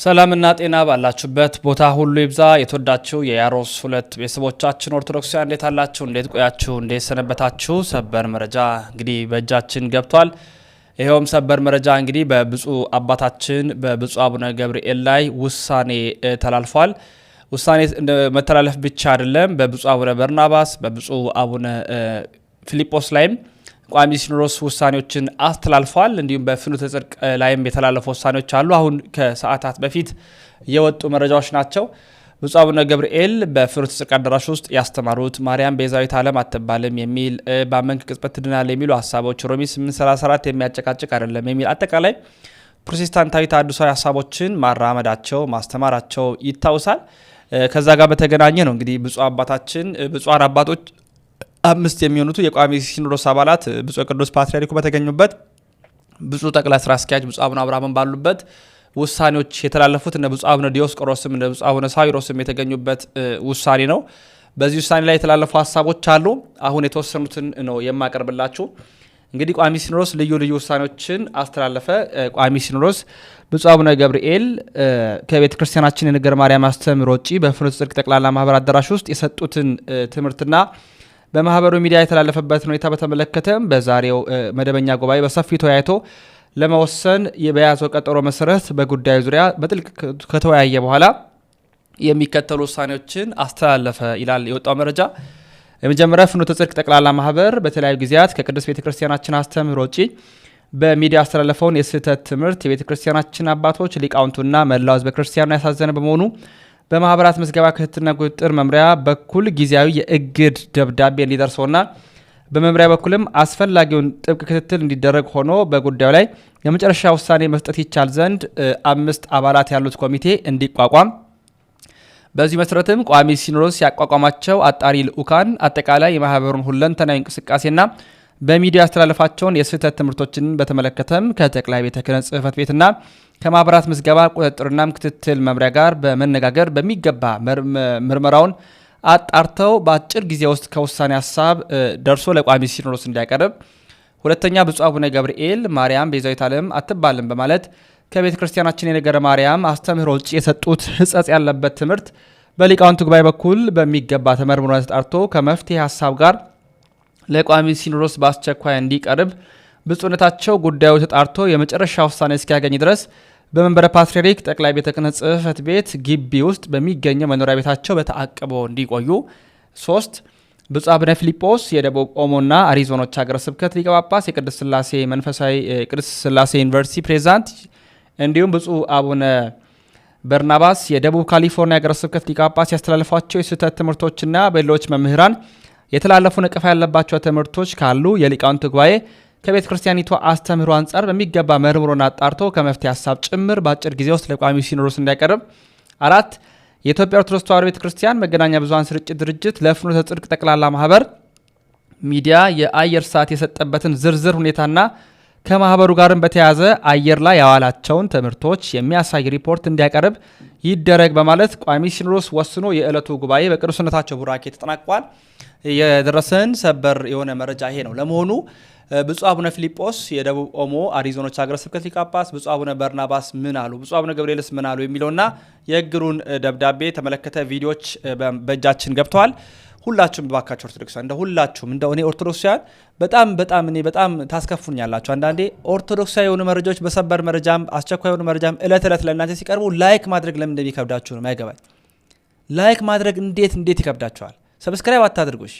ሰላምና ጤና ባላችሁበት ቦታ ሁሉ ይብዛ። የተወዳችሁ የያሮስ ሁለት ቤተሰቦቻችን ኦርቶዶክሳውያን እንዴት አላችሁ? እንዴት ቆያችሁ? እንዴት ሰነበታችሁ? ሰበር መረጃ እንግዲህ በእጃችን ገብቷል። ይሄውም ሰበር መረጃ እንግዲህ በብፁዕ አባታችን በብፁዕ አቡነ ገብርኤል ላይ ውሳኔ ተላልፏል። ውሳኔ መተላለፍ ብቻ አይደለም፣ በብፁዕ አቡነ በርናባስ በብፁዕ አቡነ ፊልጶስ ላይም ቋሚ ሲኖዶስ ውሳኔዎችን አስተላልፏል። እንዲሁም በፍኖተ ጽድቅ ላይም የተላለፉ ውሳኔዎች አሉ። አሁን ከሰዓታት በፊት የወጡ መረጃዎች ናቸው። ብፁዕ አቡነ ገብርኤል በፍኖተ ጽድቅ አዳራሽ ውስጥ ያስተማሩት ማርያም ቤዛዊት ዓለም አትባልም የሚል በአመንክ ቅጽበት ትድናለህ የሚሉ ሀሳቦች ሮሜ 8:34 የሚያጨቃጭቅ አይደለም የሚል አጠቃላይ ፕሮቴስታንታዊ ተሐድሶአዊ ሀሳቦችን ማራመዳቸው ማስተማራቸው ይታወሳል። ከዛ ጋር በተገናኘ ነው እንግዲህ ብፁዕ አባታችን ብፁዓን አባቶች 5 የሚሆኑት የቋሚ ሲኖዶስ አባላት ብፁዕ ቅዱስ ፓትርያርኩ በተገኙበት ብፁዕ ጠቅላይ ስራ አስኪያጅ ብፁዕ አቡነ አብርሃም ባሉበት ውሳኔዎች የተላለፉት እነ ብፁዕ አቡነ ዲዮስቆሮስም እነ ብፁዕ አቡነ ሳዊሮስም የተገኙበት ውሳኔ ነው። በዚህ ውሳኔ ላይ የተላለፉ ሀሳቦች አሉ። አሁን የተወሰኑትን ነው የማቀርብላችሁ። እንግዲህ ቋሚ ሲኖዶስ ልዩ ልዩ ውሳኔዎችን አስተላለፈ። ቋሚ ሲኖዶስ ብፁዕ አቡነ ገብርኤል ከቤተ ክርስቲያናችን የነገረ ማርያም አስተምህሮ ውጪ በፍኖተ ጽድቅ ጠቅላላ ማህበር አዳራሽ ውስጥ የሰጡትን ትምህርትና በማህበሩ ሚዲያ የተላለፈበት ሁኔታ በተመለከተም በዛሬው መደበኛ ጉባኤ በሰፊው ተወያይቶ ለመወሰን በያዘው ቀጠሮ መሰረት በጉዳዩ ዙሪያ በጥልቅ ከተወያየ በኋላ የሚከተሉ ውሳኔዎችን አስተላለፈ ይላል የወጣው መረጃ። የመጀመሪያ ፍኖተ ጽድቅ ጠቅላላ ማህበር በተለያዩ ጊዜያት ከቅዱስ ቤተክርስቲያናችን አስተምህሮ ውጪ በሚዲያ ያስተላለፈውን የስህተት ትምህርት የቤተክርስቲያናችን አባቶች ሊቃውንቱና መላው ሕዝበ ክርስቲያኑ ያሳዘነ በመሆኑ በማህበራት ምዝገባ ክትትልና ቁጥጥር መምሪያ በኩል ጊዜያዊ የእግድ ደብዳቤ እንዲደርሰውና በመምሪያ በኩልም አስፈላጊውን ጥብቅ ክትትል እንዲደረግ ሆኖ በጉዳዩ ላይ የመጨረሻ ውሳኔ መስጠት ይቻል ዘንድ 5 አባላት ያሉት ኮሚቴ እንዲቋቋም፣ በዚህ መሰረትም ቋሚ ሲኖዶስ ያቋቋማቸው አጣሪ ልዑካን አጠቃላይ የማህበሩን ሁለንተናዊ እንቅስቃሴና በሚዲያ ያስተላለፋቸውን የስህተት ትምህርቶችን በተመለከተም ከጠቅላይ ቤተ ክህነት ጽሕፈት ቤትና ከማህበራት ምዝገባ ቁጥጥርና ክትትል መምሪያ ጋር በመነጋገር በሚገባ ምርመራውን አጣርተው በአጭር ጊዜ ውስጥ ከውሳኔ ሀሳብ ደርሶ ለቋሚ ሲኖዶስ እንዲያቀርብ። ሁለተኛ ብፁዕ አቡነ ገብርኤል ማርያም ቤዛዊት ዓለም አትባልም በማለት ከቤተ ክርስቲያናችን የነገረ ማርያም አስተምህሮ ውጭ የሰጡት ሕጸጽ ያለበት ትምህርት በሊቃውንቱ ጉባኤ በኩል በሚገባ ተመርምሮ ተጣርቶ ከመፍትሄ ሀሳብ ጋር ለቋሚ ሲኖዶስ በአስቸኳይ እንዲቀርብ ብፁዕነታቸው ጉዳዩ ተጣርቶ የመጨረሻ ውሳኔ እስኪያገኝ ድረስ በመንበረ ፓትርያርክ ጠቅላይ ቤተ ክህነት ጽሕፈት ቤት ግቢ ውስጥ በሚገኘው መኖሪያ ቤታቸው በተአቅቦ እንዲቆዩ። 3 ብፁዕ አቡነ ፊልጶስ የደቡብ ኦሞና አሪዞኖች ሀገረ ስብከት ሊቀ ጳጳስ የቅድስት ሥላሴ መንፈሳዊ ቅድስት ሥላሴ ዩኒቨርሲቲ ፕሬዝዳንት፣ እንዲሁም ብፁዕ አቡነ በርናባስ የደቡብ ካሊፎርኒያ ሀገረ ስብከት ሊቀ ጳጳስ ያስተላለፏቸው የስህተት ትምህርቶችና በሌሎች መምህራን የተላለፉ ነቀፋ ያለባቸው ትምህርቶች ካሉ የሊቃውንት ጉባኤ ከቤተ ክርስቲያኒቷ አስተምህሮ አንጻር በሚገባ መርምሮና አጣርቶ ከመፍትሄ ሀሳብ ጭምር በአጭር ጊዜ ውስጥ ለቋሚ ሲኖዶስ እንዲያቀርብ። 4 የኢትዮጵያ ኦርቶዶክስ ተዋሕዶ ቤተ ክርስቲያን መገናኛ ብዙኃን ስርጭት ድርጅት ለፍኖተ ጽድቅ ጠቅላላ ማህበር ሚዲያ የአየር ሰዓት የሰጠበትን ዝርዝር ሁኔታና ከማህበሩ ጋርም በተያያዘ አየር ላይ ያዋላቸውን ትምህርቶች የሚያሳይ ሪፖርት እንዲያቀርብ ይደረግ በማለት ቋሚ ሲኖዶስ ወስኖ የዕለቱ ጉባኤ በቅዱስነታቸው ቡራኬ ተጠናቋል። የደረሰን ሰበር የሆነ መረጃ ይሄ ነው። ለመሆኑ ብፁዕ አቡነ ፊልጶስ የደቡብ ኦሞ አሪዞኖች ሀገረ ስብከት ሊቀ ጳጳስ፣ ብፁዕ አቡነ በርናባስ ምን አሉ፣ ብፁዕ አቡነ ገብርኤልስ ምን አሉ የሚለውና የእግሩን ደብዳቤ ተመለከተ ቪዲዮዎች በእጃችን ገብተዋል። ሁላችሁም ባካችሁ ኦርቶዶክሳውያን እንደ ሁላችሁም እንደ እኔ ኦርቶዶክሳውያን በጣም ታስከፉኛላችሁ። አንዳንዴ ኦርቶዶክሳዊ የሆኑ መረጃዎች በሰበር መረጃም አስቸኳይ የሆኑ መረጃም እለት ለእናንተ ሲቀርቡ ላይክ ማድረግ ለምን እንደሚከብዳችሁ ነው ማይገባኝ። ላይክ ማድረግ እንዴት ይከብዳችኋል? ሰብስክራይብ አታድርጉሽ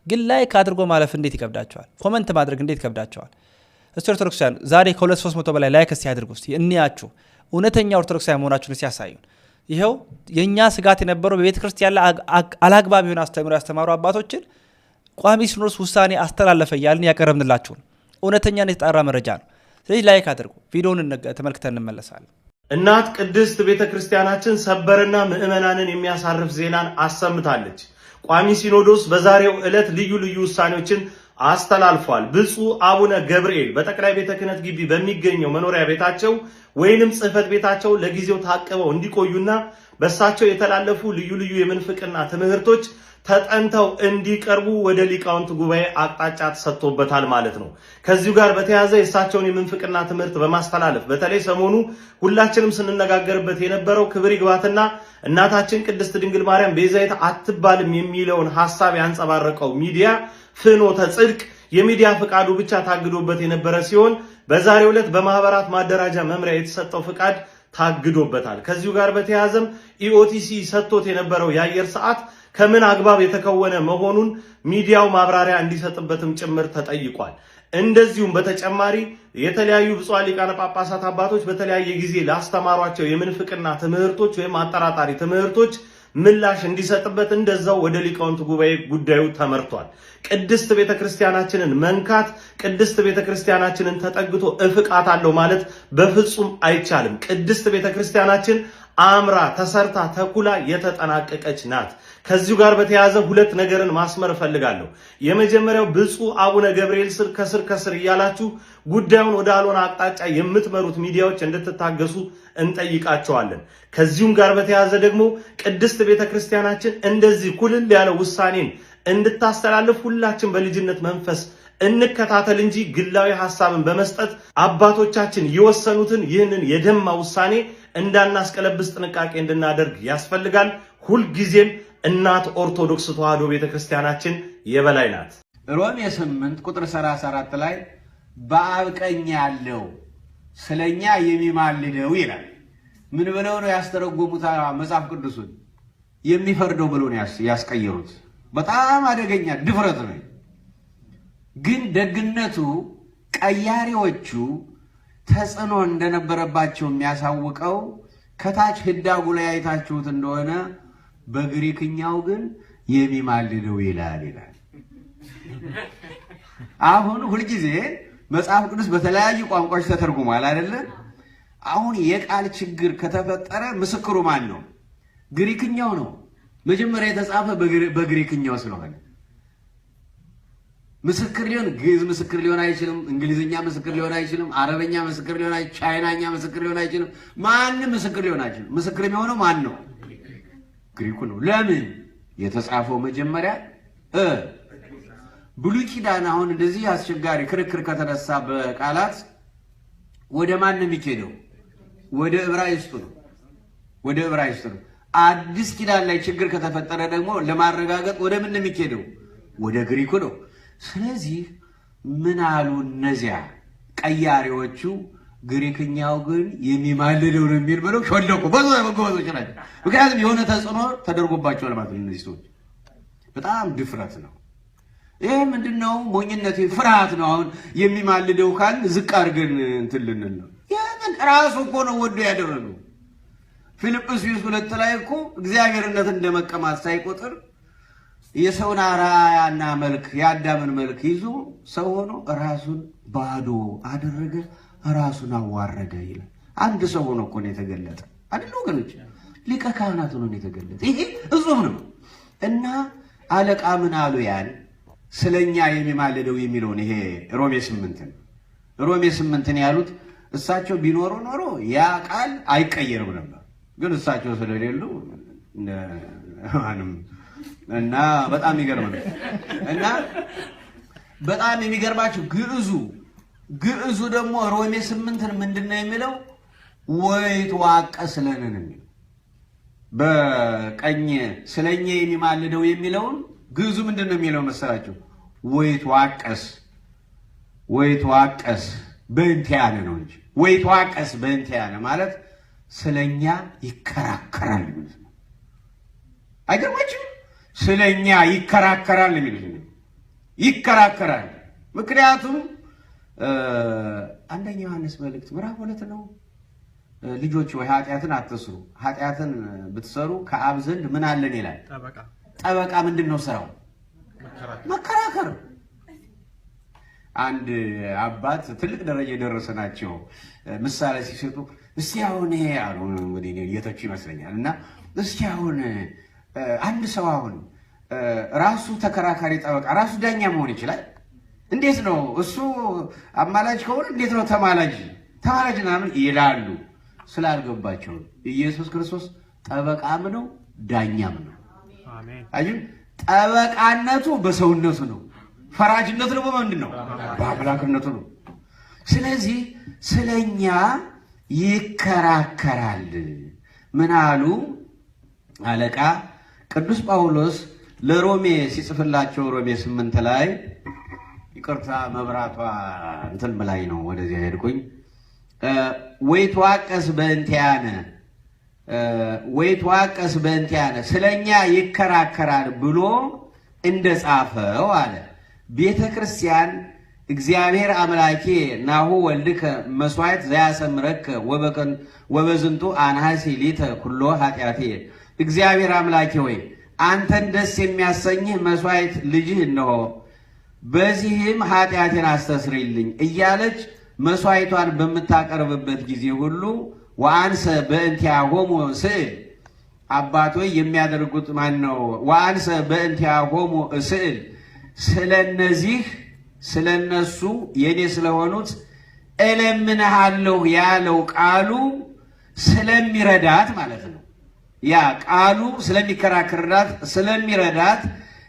ግን ላይክ አድርጎ ማለፍ እንዴት ይከብዳቸዋል? ኮመንት ማድረግ እንዴት ይከብዳቸዋል? እስቲ ኦርቶዶክሳውያን ዛሬ ከ200-300 በላይ ላይክ እስቲ ያድርጉ። እስቲ እንያችሁ እውነተኛ ኦርቶዶክሳውያን መሆናችሁን እስቲ ያሳዩን። ይኸው የኛ ስጋት የነበረው በቤተ ክርስቲያን ላይ አላግባብ የሆነ አስተምሮ ያስተማሩ አባቶችን ቋሚ ሲኖዶስ ውሳኔ አስተላለፈ እያልን ያቀረብንላችሁ እውነተኛ የተጣራ መረጃ ነው። ስለዚህ ላይክ አድርጉ። ቪዲዮውን ተመልክተን እንመለሳለን። እናት ቅድስት ቤተ ክርስቲያናችን ሰበርና ምዕመናንን የሚያሳርፍ ዜናን አሰምታለች። ቋሚ ሲኖዶስ በዛሬው ዕለት ልዩ ልዩ ውሳኔዎችን አስተላልፏል። ብፁዕ አቡነ ገብርኤል በጠቅላይ ቤተ ክህነት ግቢ በሚገኘው መኖሪያ ቤታቸው ወይንም ጽሕፈት ቤታቸው ለጊዜው ታቅበው እንዲቆዩና በእሳቸው የተላለፉ ልዩ ልዩ የምንፍቅና ትምህርቶች ተጠንተው እንዲቀርቡ ወደ ሊቃውንት ጉባኤ አቅጣጫ ተሰጥቶበታል ማለት ነው። ከዚሁ ጋር በተያያዘ የእሳቸውን የምንፍቅና ትምህርት በማስተላለፍ በተለይ ሰሞኑ ሁላችንም ስንነጋገርበት የነበረው ክብር ይግባትና እናታችን ቅድስት ድንግል ማርያም ቤዛዊት አትባልም የሚለውን ሐሳብ ያንጸባረቀው ሚዲያ ፍኖተ ጽድቅ የሚዲያ ፍቃዱ ብቻ ታግዶበት የነበረ ሲሆን በዛሬው ዕለት በማህበራት ማደራጃ መምሪያ የተሰጠው ፍቃድ ታግዶበታል። ከዚሁ ጋር በተያያዘም ኢኦቲሲ ሰጥቶት የነበረው የአየር ሰዓት ከምን አግባብ የተከወነ መሆኑን ሚዲያው ማብራሪያ እንዲሰጥበትም ጭምር ተጠይቋል። እንደዚሁም በተጨማሪ የተለያዩ ብፁዓን ሊቃነ ጳጳሳት አባቶች በተለያየ ጊዜ ላስተማሯቸው የምንፍቅና ትምህርቶች ወይም አጠራጣሪ ትምህርቶች ምላሽ እንዲሰጥበት እንደዛው ወደ ሊቃውንት ጉባኤ ጉዳዩ ተመርቷል። ቅድስት ቤተክርስቲያናችንን መንካት፣ ቅድስት ቤተክርስቲያናችንን ተጠግቶ እፍቃታለሁ ማለት በፍጹም አይቻልም። ቅድስት ቤተክርስቲያናችን አምራ ተሰርታ ተኩላ የተጠናቀቀች ናት። ከዚሁ ጋር በተያያዘ ሁለት ነገርን ማስመር እፈልጋለሁ። የመጀመሪያው ብፁዕ አቡነ ገብርኤል ከስር እያላችሁ ጉዳዩን ወደ አልሆነ አቅጣጫ የምትመሩት ሚዲያዎች እንድትታገሱ እንጠይቃቸዋለን። ከዚሁም ጋር በተያያዘ ደግሞ ቅድስት ቤተክርስቲያናችን እንደዚህ ኩልል ያለ ውሳኔን እንድታስተላልፍ ሁላችን በልጅነት መንፈስ እንከታተል እንጂ ግላዊ ሐሳብን በመስጠት አባቶቻችን የወሰኑትን ይህንን የደማ ውሳኔ እንዳናስቀለብስ ጥንቃቄ እንድናደርግ ያስፈልጋል። ሁልጊዜም እናት ኦርቶዶክስ ተዋሕዶ ቤተክርስቲያናችን የበላይ ናት። ሮሜ 8 ቁጥር 34 ላይ በአብ ቀኝ ያለው ስለኛ የሚማልደው ይላል። ምን ብለው ነው ያስተረጎሙት? መጽሐፍ ቅዱሱን የሚፈርደው ብለው ነው ያስቀየሩት። በጣም አደገኛ ድፍረት ነው። ግን ደግነቱ ቀያሪዎቹ ተጽዕኖ እንደነበረባቸው የሚያሳውቀው ከታች ህዳጉ ላይ አይታችሁት እንደሆነ በግሪክኛው ግን የሚማልደው ይላል። አሁን ሁልጊዜ መጽሐፍ ቅዱስ በተለያዩ ቋንቋዎች ተተርጉሟል አይደለ? አሁን የቃል ችግር ከተፈጠረ ምስክሩ ማን ነው? ግሪክኛው ነው። መጀመሪያ የተጻፈ በግሪክኛው ስለሆነ ምስክር ሊሆን ግዕዝ ምስክር ሊሆን አይችልም። እንግሊዝኛ ምስክር ሊሆን አይችልም። አረበኛ ምስክር ሊሆን አይችልም። ቻይናኛ ምስክር ሊሆን አይችልም። ማንም ምስክር ሊሆን አይችልም። ምስክር የሚሆነው ማን ነው? ግሪኩ ነው። ለምን? የተጻፈው መጀመሪያ ብሉይ ኪዳን። አሁን እንደዚህ አስቸጋሪ ክርክር ከተነሳ በቃላት ወደ ማን ነው የሚኬደው? ወደ ዕብራይስጡ ነው። ወደ ዕብራይስጡ ነው። አዲስ ኪዳን ላይ ችግር ከተፈጠረ ደግሞ ለማረጋገጥ ወደ ምን ነው የሚኬደው? ወደ ግሪኩ ነው። ስለዚህ ምን አሉ እነዚያ ቀያሪዎቹ? ግሪክኛው ግን የሚማልደው ነው የሚል ብለው ሾለቁ። በጎበዞች ናቸው። ምክንያቱም የሆነ ተጽዕኖ ተደርጎባቸዋል ማለት ነው። እነዚህ ሰዎች በጣም ድፍረት ነው። ይሄ ምንድነው? ሞኝነት፣ ፍርሃት ነው። አሁን የሚማልደው ካል ዝቅ አድርገን እንትን ልንል ነው። ያንን ራሱ እኮ ነው ወዶ ያደረገው። ፊልጵስዩስ 2 ላይ እኮ እግዚአብሔርነት እንደመቀማት ሳይቆጥር የሰውን አርአያና መልክ የአዳምን መልክ ይዞ ሰው ሆኖ ራሱን ባዶ አደረገ፣ ራሱን አዋረደ ይላል። አንድ ሰው ሆኖ እኮ ነው የተገለጠ አይደል ወገኖች? ሊቀ ካህናት ሆኖ ነው የተገለጠ። ይሄ እጹብ ነው። እና አለቃ ምን አሉ? ያን ስለኛ የሚማልደው የሚለውን ይሄ ሮሜ 8 ሮሜ 8 ያሉት እሳቸው ቢኖሩ ኖሮ ያ ቃል አይቀየርም ነበር። ግን እሳቸው ስለሌሉ እና በጣም ይገርም ነው። እና በጣም የሚገርማችሁ ግዕዙ ደግሞ ሮሜ 8 ምንድነው የሚለው? ወይትዋቀስ ለነ የሚለው በቀኝ ስለኛ የሚማልደው የሚለውን ግዕዙ ምንድነው የሚለው መሰላችሁ? ወይትዋቀስ በእንቲአነ ነው እንጂ ወይትዋቀስ በእንቲአነ ማለት ስለኛ ይከራከራል ማለት ነው። አይገርማችሁም? ስለኛ ይከራከራል የሚሉት ይከራከራል። ምክንያቱም አንደኛ ዮሐንስ መልእክት ምዕራፍ 2 ነው። ልጆች ወይ ኃጢአትን አትስሩ፣ ኃጢአትን ብትሰሩ ከአብ ዘንድ ምን አለን ይላል? ጠበቃ። ምንድነው ስራው? መከራከር። አንድ አባት ትልቅ ደረጃ የደረሰ ናቸው። ምሳሌ ሲሰጡ እስቲ አሁን ይሄ አሉ እንግዲህ የተቹ ይመስለኛል። እና እስቲ አሁን አንድ ሰው አሁን ራሱ ተከራካሪ ጠበቃ ራሱ ዳኛ መሆን ይችላል? እንዴት ነው እሱ አማላጅ ከሆነ እንዴት ነው ተማላጅ ምናምን ይላሉ። ስላልገባቸው ኢየሱስ ክርስቶስ ጠበቃም ነው ዳኛም ነው። አሜን። ጠበቃነቱ በሰውነቱ ነው። ፈራጅነቱ ደግሞ ምንድነው? በአምላክነቱ ነው። ስለዚህ ስለኛ ይከራከራል። ምን አሉ አለቃ ቅዱስ ጳውሎስ ለሮሜ ሲጽፍላቸው ሮሜ 8 ላይ ይቅርታ መብራቷ እንትን ብላኝ ነው ወደዚህ ሄድኩኝ። ወይትዋቀስ በእንቲአነ ስለኛ ይከራከራል ብሎ እንደጻፈው አለ። ቤተ ክርስቲያን እግዚአብሔር አምላኬ ናሁ ወልድከ መስዋዕት ዘያሰምረከ ወበዝንቱ አንሐሲ ሊተ ኩሎ ኃጢአቴ እግዚአብሔር አምላኬ ወይ አንተን ደስ የሚያሰኝህ መስዋዕት ልጅህ እነሆ በዚህም ኃጢአቴን አስተስርይልኝ እያለች መስዋዕቷን በምታቀርብበት ጊዜ ሁሉ ወአንሰ በእንቲአሆሙ ስዕል አባቶይ የሚያደርጉት ማን ነው? ወአንሰ በእንቲአሆሙ ስዕል ስለነሱ የኔ ስለሆኑት እለምንሃለሁ ያለው ቃሉ ስለሚረዳት ማለት ነው። ያ ቃሉ ስለሚከራከርላት ስለሚረዳት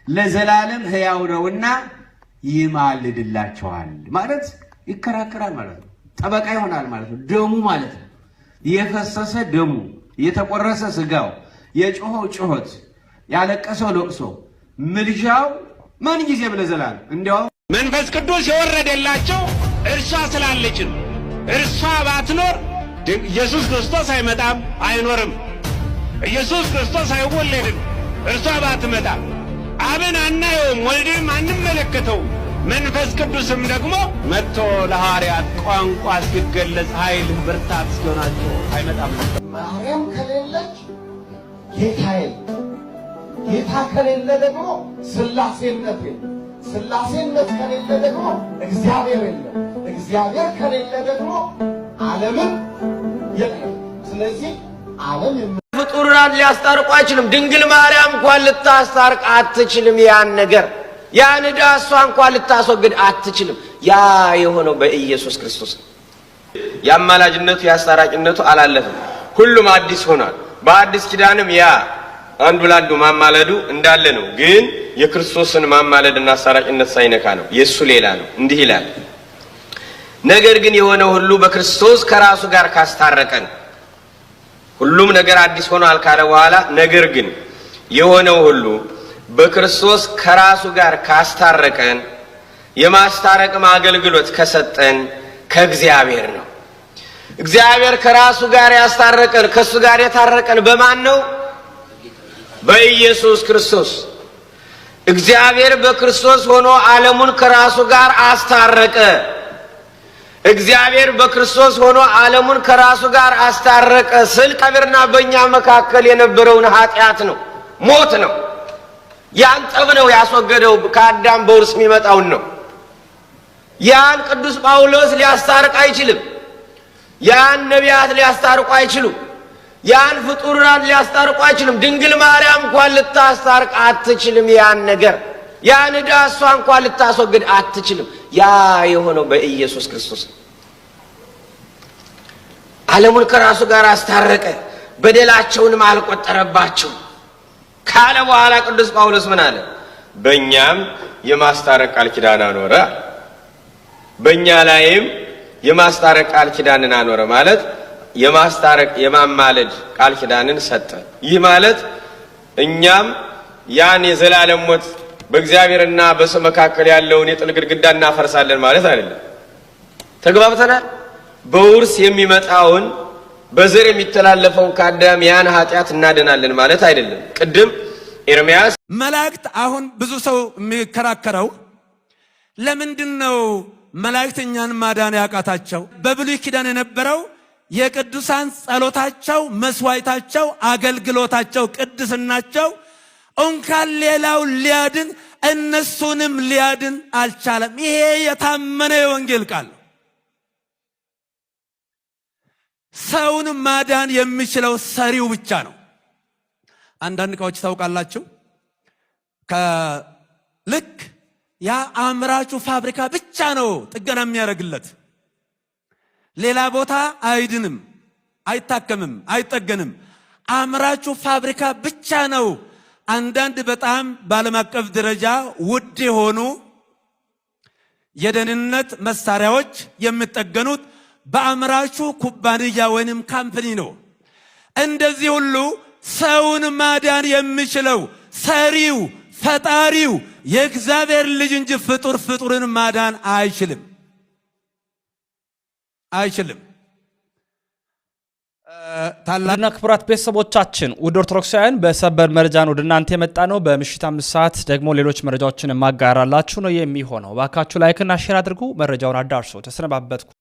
ለዘላለም ሕያው ነውና ይማልድላቸዋል ማለት ይከራከራል ማለት ነው። ጠበቃ ይሆናል ማለት ነው። ደሙ ማለት ነው። የፈሰሰ ደሙ፣ የተቆረሰ ስጋው፣ የጮኸው ጩኸት፣ ያለቀሰው ለቅሶ፣ ምልጃው ምን ጊዜም ለዘላለም እንዲያው መንፈስ ቅዱስ የወረደላቸው እርሷ ስላለች ነው። እርሷ ባትኖር ኢየሱስ ክርስቶስ አይመጣም፣ አይኖርም። ኢየሱስ ክርስቶስ አይወለድም። እርሷ ባትመጣ አብን አናየውም፣ ወልድም አንመለከተውም። መንፈስ ቅዱስም ደግሞ መጥቶ ለሐዋርያት ቋንቋ ሲገለጽ ኃይል ብርታት ሲሆናቸው አይመጣም። ማርያም ከሌለች ጌታ የለም። ጌታ ከሌለ ደግሞ ሥላሴነት የለም። ሥላሴነት ከሌለ ደግሞ እግዚአብሔር የለም። እግዚአብሔር ከሌለ ደግሞ ዓለምም የለም። ስለዚህ ዓለም ፍጡራን ሊያስታርቁ አይችልም። ድንግል ማርያም እንኳን ልታስታርቅ አትችልም። ያን ነገር ያን ዕዳ እሷ እንኳን ልታስወግድ አትችልም። ያ የሆነው በኢየሱስ ክርስቶስ ነው። የአማላጅነቱ የአስታራቂነቱ አላለፈም። ሁሉም አዲስ ሆኗል። በአዲስ ኪዳንም ያ አንዱ ላንዱ ማማለዱ እንዳለ ነው። ግን የክርስቶስን ማማለድና አስታራቂነት ሳይነካ ነው። የእሱ ሌላ ነው። እንዲህ ይላል፣ ነገር ግን የሆነው ሁሉ በክርስቶስ ከራሱ ጋር ካስታረቀን ሁሉም ነገር አዲስ ሆኗል ካለ በኋላ ነገር ግን የሆነው ሁሉ በክርስቶስ ከራሱ ጋር ካስታረቀን የማስታረቅም አገልግሎት ከሰጠን ከእግዚአብሔር ነው። እግዚአብሔር ከራሱ ጋር ያስታረቀን ከሱ ጋር የታረቀን በማን ነው? በኢየሱስ ክርስቶስ። እግዚአብሔር በክርስቶስ ሆኖ ዓለሙን ከራሱ ጋር አስታረቀ። እግዚአብሔር በክርስቶስ ሆኖ ዓለሙን ከራሱ ጋር አስታረቀ ስል እግዚአብሔርና በእኛ መካከል የነበረውን ኃጢአት ነው፣ ሞት ነው። ያን ጠብ ነው ያስወገደው። ከአዳም በውርስ የሚመጣውን ነው። ያን ቅዱስ ጳውሎስ ሊያስታርቅ አይችልም። ያን ነቢያት ሊያስታርቁ አይችሉም። ያን ፍጡራን ሊያስታርቁ አይችልም። ድንግል ማርያም እንኳን ልታስታርቅ አትችልም። ያን ነገር ያን ዕዳ እሷ እንኳን ልታስወግድ አትችልም። ያ የሆነው በኢየሱስ ክርስቶስ ነው። ዓለሙን ከራሱ ጋር አስታረቀ፣ በደላቸውንም አልቆጠረባቸው ካለ በኋላ ቅዱስ ጳውሎስ ምን አለ? በእኛም የማስታረቅ ቃል ኪዳን አኖረ። በእኛ ላይም የማስታረቅ ቃል ኪዳንን አኖረ ማለት የማስታረቅ የማማለድ ቃል ኪዳንን ሰጠ። ይህ ማለት እኛም ያን የዘላለም ሞት በእግዚአብሔርና በሰው መካከል ያለውን የጥል ግድግዳ እናፈርሳለን ማለት አይደለም። ተግባብተናል። በውርስ የሚመጣውን በዘር የሚተላለፈውን ከአዳም ያን ኃጢአት እናድናለን ማለት አይደለም። ቅድም ኤርምያስ መላእክት አሁን ብዙ ሰው የሚከራከረው ለምንድን ነው መላእክት እኛን ማዳን ያቃታቸው? በብሉይ ኪዳን የነበረው የቅዱሳን ጸሎታቸው፣ መስዋዕታቸው፣ አገልግሎታቸው፣ ቅድስናቸው እንኳን ሌላው ሊያድን እነሱንም ሊያድን አልቻለም። ይሄ የታመነ የወንጌል ቃል ነው። ሰውን ማዳን የሚችለው ሰሪው ብቻ ነው። አንዳንድ እቃዎች ታውቃላችሁ፣ ልክ ያ አምራቹ ፋብሪካ ብቻ ነው ጥገና የሚያደርግለት። ሌላ ቦታ አይድንም፣ አይታከምም፣ አይጠገንም። አምራቹ ፋብሪካ ብቻ ነው አንዳንድ በጣም በዓለም አቀፍ ደረጃ ውድ የሆኑ የደህንነት መሳሪያዎች የሚጠገኑት በአምራቹ ኩባንያ ወይንም ካምፓኒ ነው። እንደዚህ ሁሉ ሰውን ማዳን የሚችለው ሰሪው ፈጣሪው የእግዚአብሔር ልጅ እንጂ ፍጡርን ማዳን አይችልም። ታላቅና ክቡራት ቤተሰቦቻችን ውድ ኦርቶዶክሳውያን በሰበር መረጃን ወደ እናንተ የመጣ ነው። በምሽት 5 ሰዓት ደግሞ ሌሎች መረጃዎችን ማጋራላችሁ ነው የሚሆነው። ባካችሁ ላይክና ሼር አድርጉ፣ መረጃውን አዳርሱ። ተሰነባበትኩ።